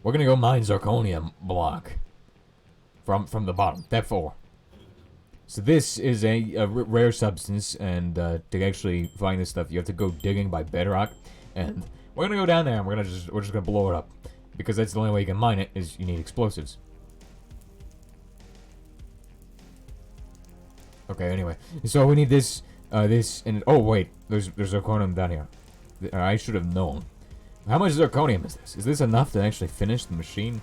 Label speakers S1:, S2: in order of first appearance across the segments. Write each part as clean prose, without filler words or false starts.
S1: We're gonna go mine zirconium block from the bottom. Step 4. So this is a rare substance, and to actually find this stuff, you have to go digging by bedrock. And we're gonna go down there, and we're just gonna blow it up, because that's the only way you can mine it. Is you need explosives. Okay. Anyway, so we need this, and oh wait, there's zirconium down here. I should have known. How much zirconium is this? Is this enough to actually finish the machine?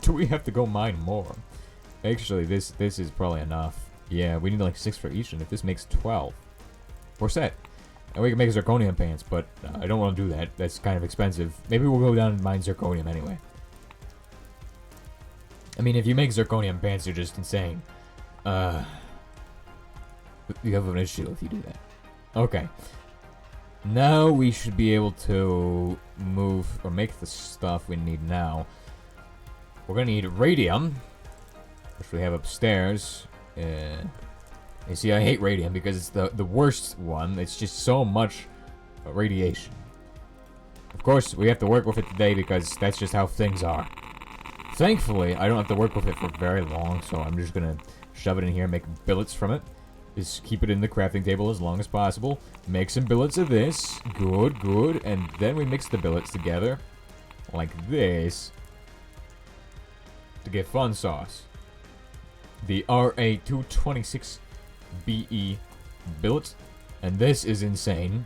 S1: Do we have to go mine more? Actually, this is probably enough. Yeah, we need like 6 for each, and if this makes 12, we're set. And we can make zirconium pants, but I don't want to do that. That's kind of expensive. Maybe we'll go down and mine zirconium anyway. I mean, if you make zirconium pants, you're just insane. You have an issue if you do that. Okay. Now we should be able to move or make the stuff we need now. We're gonna need radium, which we have upstairs. You see, I hate radium because it's the worst one. It's just so much radiation. Of course, we have to work with it today because that's just how things are. Thankfully, I don't have to work with it for very long, so I'm just gonna shove it in here and make billets from it. Just keep it in the crafting table as long as possible. Make some billets of this. Good, good. And then we mix the billets together like this to get fun sauce. The RA226BE billet. And this is insane.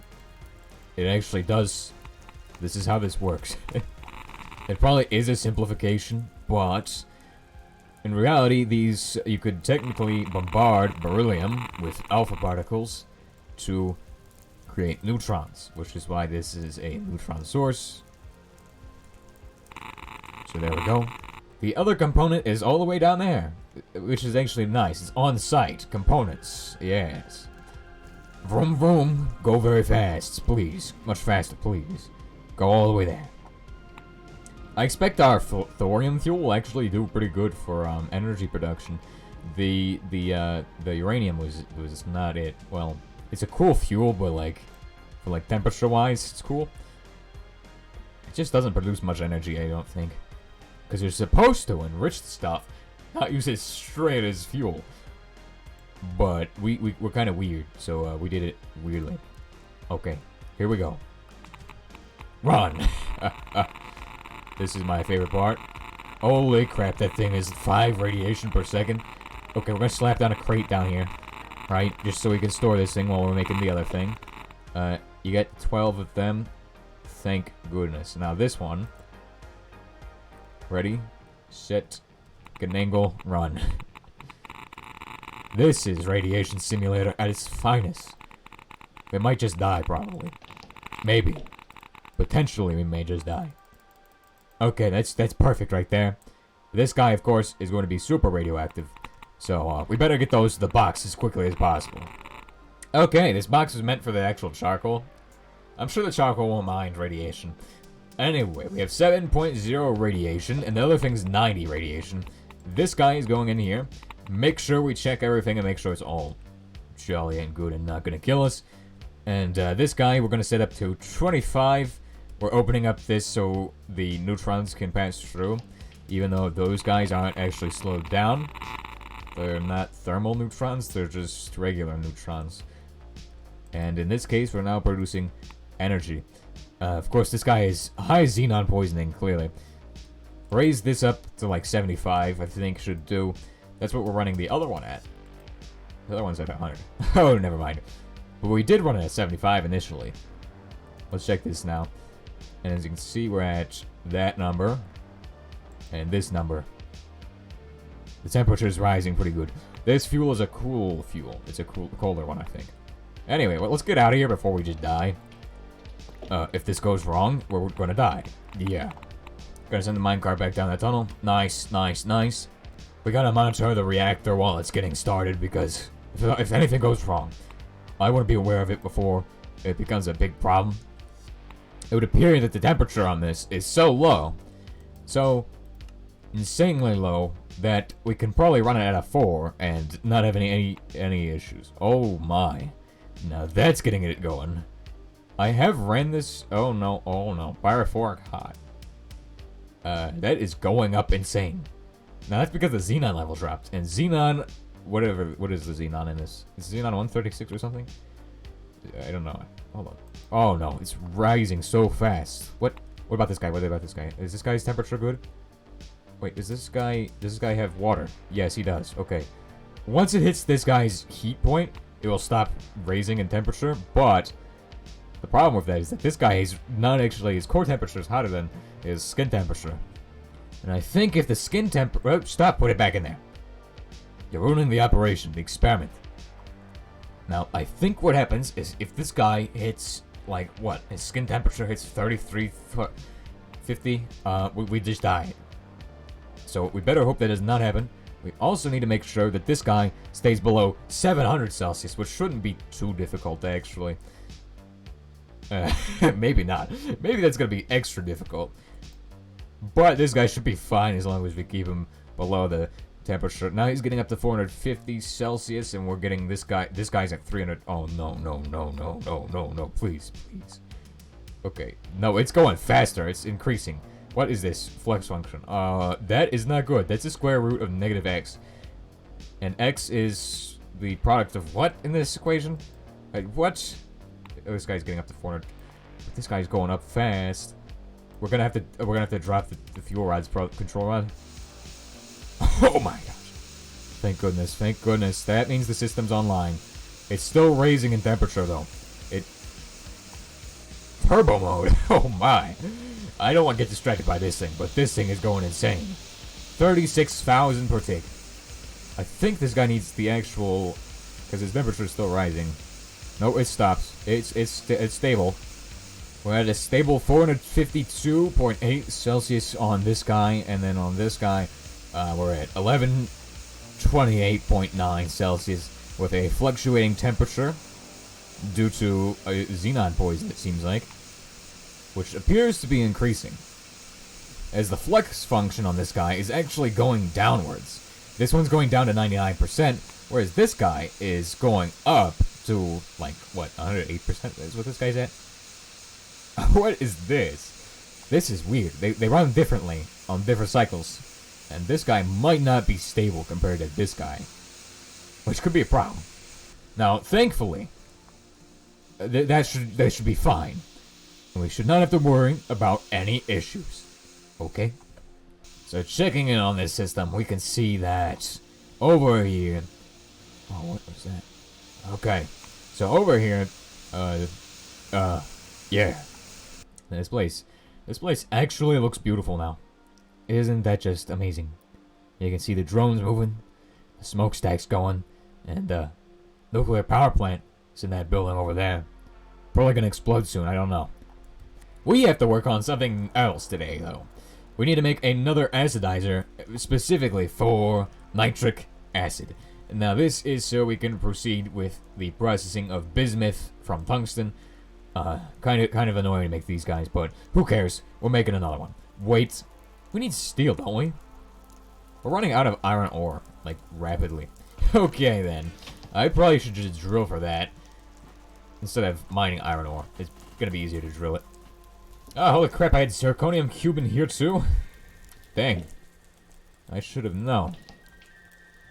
S1: It actually does. This is how this works. It probably is a simplification, but in reality, these you could technically bombard beryllium with alpha particles to create neutrons, which is why this is a neutron source. So there we go. The other component is all the way down there, which is actually nice. It's on-site components. Yes. Vroom vroom. Go very fast, please. Much faster, please. Go all the way there. I expect our thorium fuel will actually do pretty good for energy production. The uranium was not it. Well, it's a cool fuel, but for temperature-wise, it's cool. It just doesn't produce much energy, I don't think, because you're supposed to enrich the stuff, not use it straight as fuel. But we're kind of weird, so we did it weirdly. Okay, here we go. Run. This is my favorite part. Holy crap, that thing is 5 radiation per second. Okay, we're gonna slap down a crate down here, right? Just so we can store this thing while we're making the other thing. You get 12 of them. Thank goodness. Now this one. Ready, set, get an angle, run. This is Radiation Simulator at its finest. We might just die, probably. Maybe. Potentially, we may just die. Okay, that's perfect right there. This guy, of course, is going to be super radioactive. So, we better get those to the box as quickly as possible. Okay, this box is meant for the actual charcoal. I'm sure the charcoal won't mind radiation. Anyway, we have 7.0 radiation, and the other thing's 90 radiation. This guy is going in here. Make sure we check everything and make sure it's all jolly and good and not going to kill us. And this guy, we're going to set up to 25. We're opening up this so the neutrons can pass through, even though those guys aren't actually slowed down. They're not thermal neutrons, they're just regular neutrons. And in this case, we're now producing energy. Of course, this guy is high xenon poisoning, clearly. Raise this up to 75, I think should do. That's what we're running the other one at. The other one's at 100. Oh, never mind. But we did run it at 75 initially. Let's check this now. And as you can see, we're at that number. And this number. The temperature is rising pretty good. This fuel is a cool fuel. It's a colder one, I think. Anyway, well, let's get out of here before we just die. If this goes wrong, we're gonna die. Yeah. Gonna send the minecart back down that tunnel. Nice, nice, nice. We gotta monitor the reactor while it's getting started, because if anything goes wrong, I want to be aware of it before it becomes a big problem. It would appear that the temperature on this is so low, so insanely low, that we can probably run it at a 4 and not have any issues. Oh my. Now that's getting it going. I have ran this. Oh no, pyrophoric hot. That is going up insane. Now that's because the xenon level dropped. And xenon, what is the xenon in this? Is xenon 136 or something? I don't know. Hold on. Oh no, it's rising so fast. What about this guy? What about this guy? Is this guy's temperature good? Wait, does this guy have water? Yes, he does. Okay. Once it hits this guy's heat point, it will stop raising in temperature, but the problem with that is that this guy is not actually, his core temperature is hotter than his skin temperature. And I think if the skin temperature... Oh, stop, put it back in there. You're ruining the operation, the experiment. Now, I think what happens is if this guy hits, like, what? His skin temperature hits 3350, we just die. So we better hope that does not happen. We also need to make sure that this guy stays below 700 Celsius, which shouldn't be too difficult, actually. Maybe not. Maybe that's going to be extra difficult. But this guy should be fine as long as we keep him below the temperature. Now he's getting up to 450 Celsius, and we're getting this guy. This guy's at 300. Oh, no, please. Okay. No, it's going faster. It's increasing. What is this flex function? That is not good. That's the square root of negative x. And x is the product of what in this equation? Wait, what? Oh, this guy's getting up to 400. But this guy's going up fast. We're gonna have to drop the fuel rod's control rod. Oh my gosh. Thank goodness. That means the system's online. It's still raising in temperature though. Turbo mode. Oh my. I don't want to get distracted by this thing, but this thing is going insane. 36,000 per tick. I think this guy needs the actual, because his temperature is still rising. No, it stops. It's stable. We're at a stable 452.8 Celsius on this guy, and then on this guy, we're at 1128.9 Celsius with a fluctuating temperature due to a xenon poison, it seems like, which appears to be increasing, as the flex function on this guy is actually going downwards. This one's going down to 99%, whereas this guy is going up to, like, what, 108% is what this guy's at? What is this? This is weird. They run differently on different cycles, and this guy might not be stable compared to this guy, which could be a problem. Now, thankfully, that should be fine. And we should not have to worry about any issues. Okay? So checking in on this system, we can see that over here... Oh, what was that? Okay. So over here, yeah. This place actually looks beautiful now. Isn't that just amazing? You can see the drones moving, the smokestacks going, and the nuclear power plant is in that building over there. Probably gonna explode soon, I don't know. We have to work on something else today, though. We need to make another acidizer specifically for nitric acid. Now, this is so we can proceed with the processing of bismuth from tungsten. Kind of annoying to make these guys, but who cares? We're making another one. Wait, we need steel, don't we? We're running out of iron ore, like, rapidly. Okay, then. I probably should just drill for that instead of mining iron ore. It's gonna be easier to drill it. Oh, holy crap, I had zirconium cube in here too? Dang. I should have known.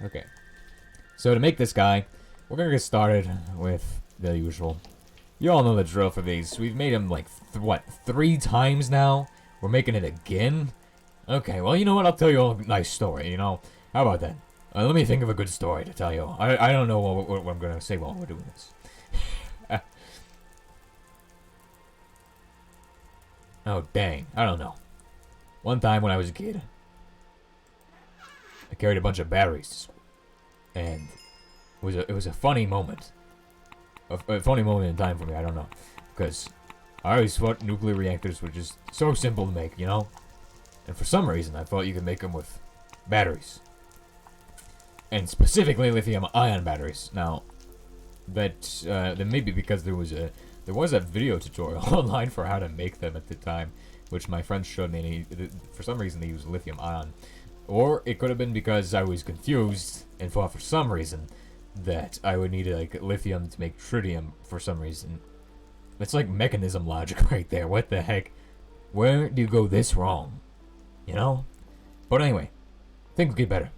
S1: Okay. So to make this guy, we're gonna get started with the usual. You all know the drill for these. We've made them like, what, 3 times now? We're making it again? Okay, well, you know what? I'll tell you a nice story, you know? How about that? Let me think of a good story to tell you. I don't know what I'm gonna say while we're doing this. Oh, dang. I don't know. One time when I was a kid, I carried a bunch of batteries to school. And it was a funny moment. A funny moment in time for me, I don't know. Because I always thought nuclear reactors were just so simple to make, you know? And for some reason, I thought you could make them with batteries. And specifically lithium-ion batteries. Now, that may be because there was a video tutorial online for how to make them at the time, which my friend showed me, and for some reason they used lithium-ion. Or it could have been because I was confused and thought for some reason that I would need like lithium to make tritium for some reason. It's like mechanism logic right there. What the heck? Where do you go this wrong? You know? But anyway, things get better.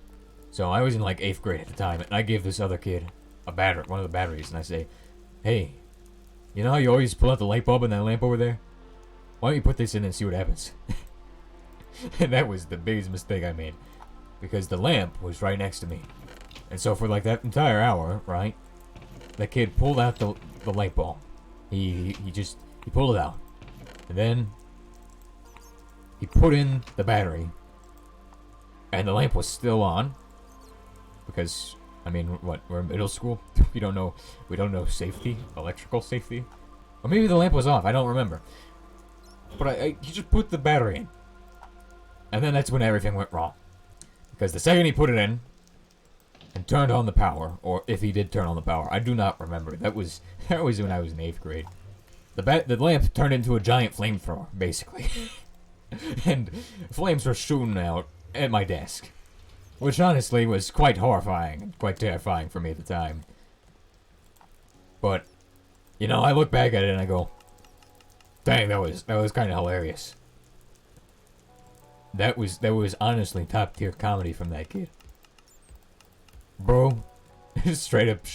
S1: So I was in like 8th grade at the time, and I gave this other kid a battery, one of the batteries, and I say, hey, you know how you always pull out the light bulb in that lamp over there? Why don't you put this in and see what happens? And that was the biggest mistake I made. Because the lamp was right next to me. And so for like that entire hour, right, the kid pulled out the light bulb. He pulled it out. And then he put in the battery. And the lamp was still on. Because, I mean, what, we're in middle school? We don't know safety, electrical safety. Or maybe the lamp was off, I don't remember. But he just put the battery in. And then that's when everything went wrong. Because the second he put it in, and turned on the power, or if he did turn on the power, I do not remember. That was when I was in 8th grade. The lamp turned into a giant flamethrower, basically. And flames were shooting out at my desk. Which honestly was quite horrifying and quite terrifying for me at the time. But, you know, I look back at it and I go, dang, that was kind of hilarious. That was honestly top tier comedy from that kid. Bro, straight up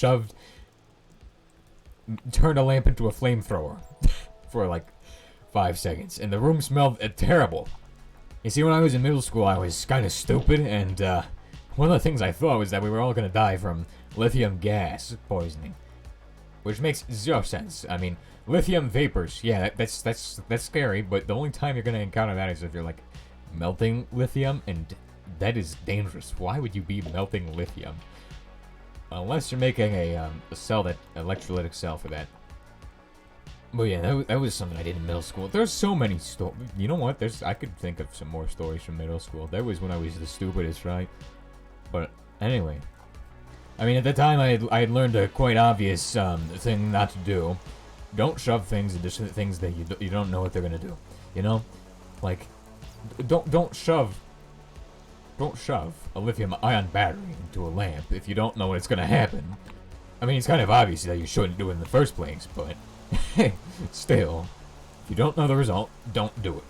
S1: turned a lamp into a flamethrower for like 5 seconds, and the room smelled terrible. You see, when I was in middle school, I was kind of stupid, and one of the things I thought was that we were all gonna die from lithium gas poisoning, which makes zero sense. I mean, lithium vapors, yeah, that's scary, but the only time you're gonna encounter that is if you're like melting lithium, and that is dangerous. Why would you be melting lithium? Unless you're making a cell, that electrolytic cell for that. But yeah, that was something I did in middle school. There's so many stories. You know what? I could think of some more stories from middle school. That was when I was the stupidest, right? But anyway, I mean, at the time I had learned a quite obvious thing not to do. Don't shove things into things that you don't know what they're gonna do. You know, like don't shove a lithium-ion battery into a lamp if you don't know what's gonna happen. I mean, it's kind of obvious that you shouldn't do it in the first place, but still, if you don't know the result, don't do it.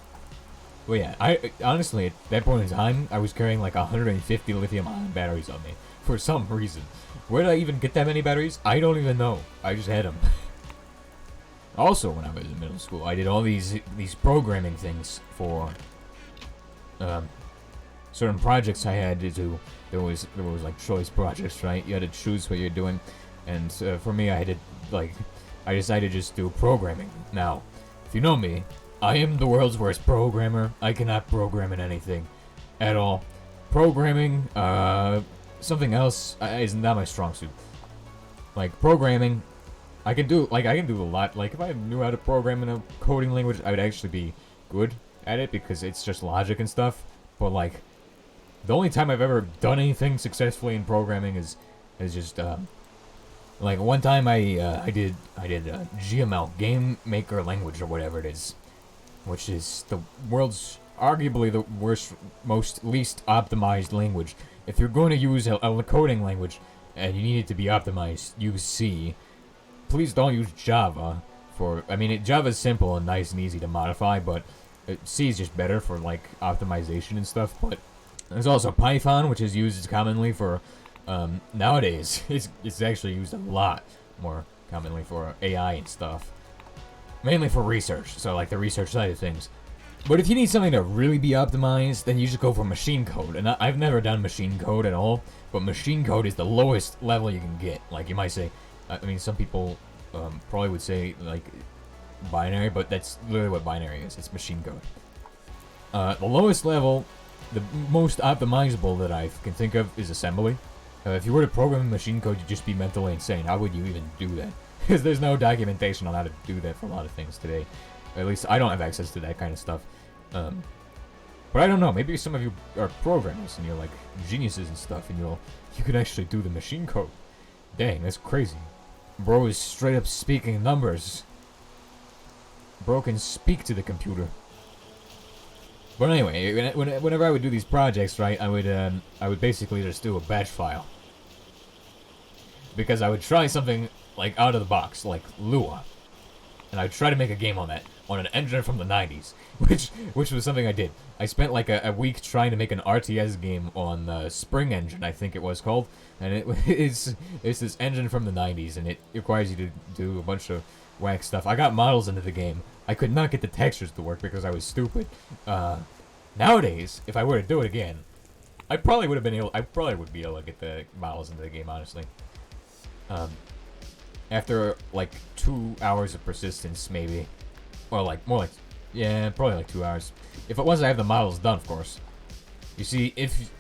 S1: Well, yeah, I honestly, at that point in time, I was carrying like 150 lithium-ion batteries on me for some reason. Where did I even get that many batteries? I don't even know. I just had them. Also, when I was in middle school, I did all these programming things for certain projects I had to do. There was like choice projects, right? You had to choose what you're doing, and for me, I decided to just do programming. Now, if you know me, I am the world's worst programmer. I cannot program in anything at all. Programming, something else is not my strong suit. Like programming, I can do a lot. Like if I knew how to program in a coding language, I would actually be good at it because it's just logic and stuff. But like, the only time I've ever done anything successfully in programming is just like one time I did GML, Game Maker Language, or whatever it is, which is the world's arguably the least optimized language. If you're going to use a coding language and you need it to be optimized, use C. Please don't use Java Java is simple and nice and easy to modify, but C is just better for like optimization and stuff. But there's also Python, which is used commonly for nowadays. It's actually used a lot more commonly for AI and stuff, mainly for research. So like the research side of things. But if you need something to really be optimized, then you just go for machine code. And I've never done machine code at all, but machine code is the lowest level you can get. Like you might say, I mean, some people probably would say like binary, but that's literally what binary is. It's machine code. The lowest level, the most optimizable that I can think of is assembly. If you were to program in machine code, you'd just be mentally insane. How would you even do that? Because there's no documentation on how to do that for a lot of things today. At least I don't have access to that kind of stuff. But I don't know. Maybe some of you are programmers and you're like geniuses and stuff, and you can actually do the machine code. Dang, that's crazy. Bro is straight up speaking numbers. Bro can speak to the computer. But anyway, whenever I would do these projects, right, I would basically just do a batch file. Because I would try something like out of the box, like Lua. And I'd try to make a game on that. on an engine from the 90s, which was something I did. I spent like a week trying to make an RTS game on the Spring Engine, I think it was called, and it's this engine from the 90s, and it requires you to do a bunch of whack stuff. I got models into the game. I could not get the textures to work because I was stupid. Nowadays, if I were to do it again, I probably would be able to get the models into the game, honestly. After like 2 hours of persistence, maybe. Or like, yeah, probably like 2 hours. If it was, I have the models done, of course. You see, if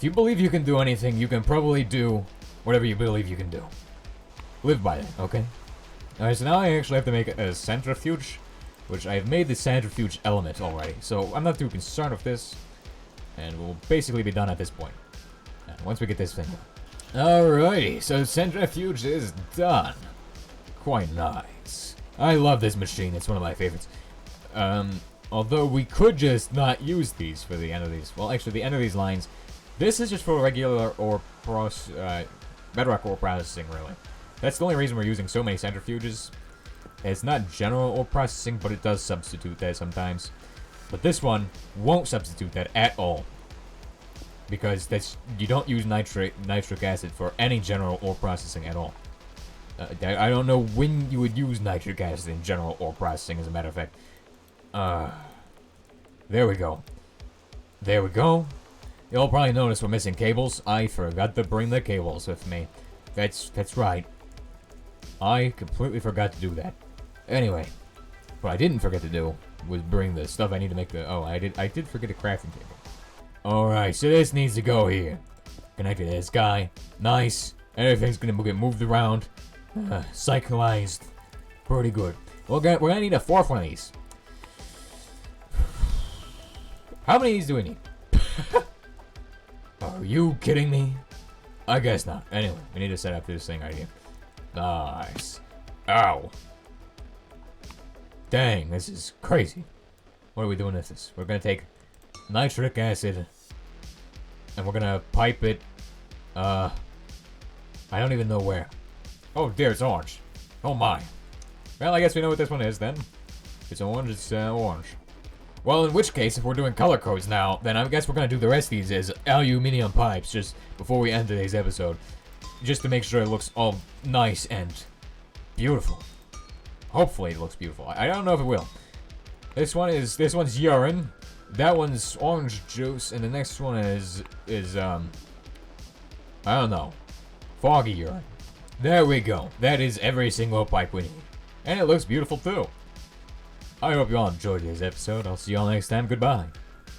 S1: you believe you can do anything, you can probably do whatever you believe you can do. Live by it, okay? Alright, so now I actually have to make a centrifuge, which I have made the centrifuge element already. So I'm not too concerned with this, and we'll basically be done at this point. Once we get this thing done. Alrighty, so centrifuge is done. Quite nice. I love this machine, it's one of my favorites. Although we could just not use these for the end of these. Well, actually, the end of these lines, this is just for regular bedrock ore processing, really. That's the only reason we're using so many centrifuges. It's not general ore processing, but it does substitute that sometimes. But this one won't substitute that at all. Because you don't use nitric acid for any general ore processing at all. I don't know when you would use nitric acid in general ore processing, as a matter of fact. There we go. There we go. You'll probably notice we're missing cables. I forgot to bring the cables with me. That's right. I completely forgot to do that. Anyway, what I didn't forget to do was bring the stuff I need to make the... Oh, I did forget a crafting table. Alright, so this needs to go here. Connected to this guy. Nice. Everything's gonna get moved around. Cyclized. Pretty good. We're gonna need a fourth one of these. How many of these do we need? Are you kidding me? I guess not. Anyway, we need to set up this thing right here. Nice. Ow. Dang, this is crazy. What are we doing with this? We're gonna take nitric acid, and we're gonna pipe it, I don't even know where. Oh dear, it's orange. Oh my. Well, I guess we know what this one is then. If it's orange, it's orange. Well, in which case, if we're doing color codes now, then I guess we're gonna do the rest of these as aluminum pipes, just before we end today's episode. Just to make sure it looks all nice and beautiful. Hopefully it looks beautiful. I don't know if it will. This one's urine. That one's orange juice, and the next one is I don't know, foggy urine. There we go. That is every single pipe we need. And it looks beautiful too. I hope you all enjoyed today's episode. I'll see you all next time. Goodbye.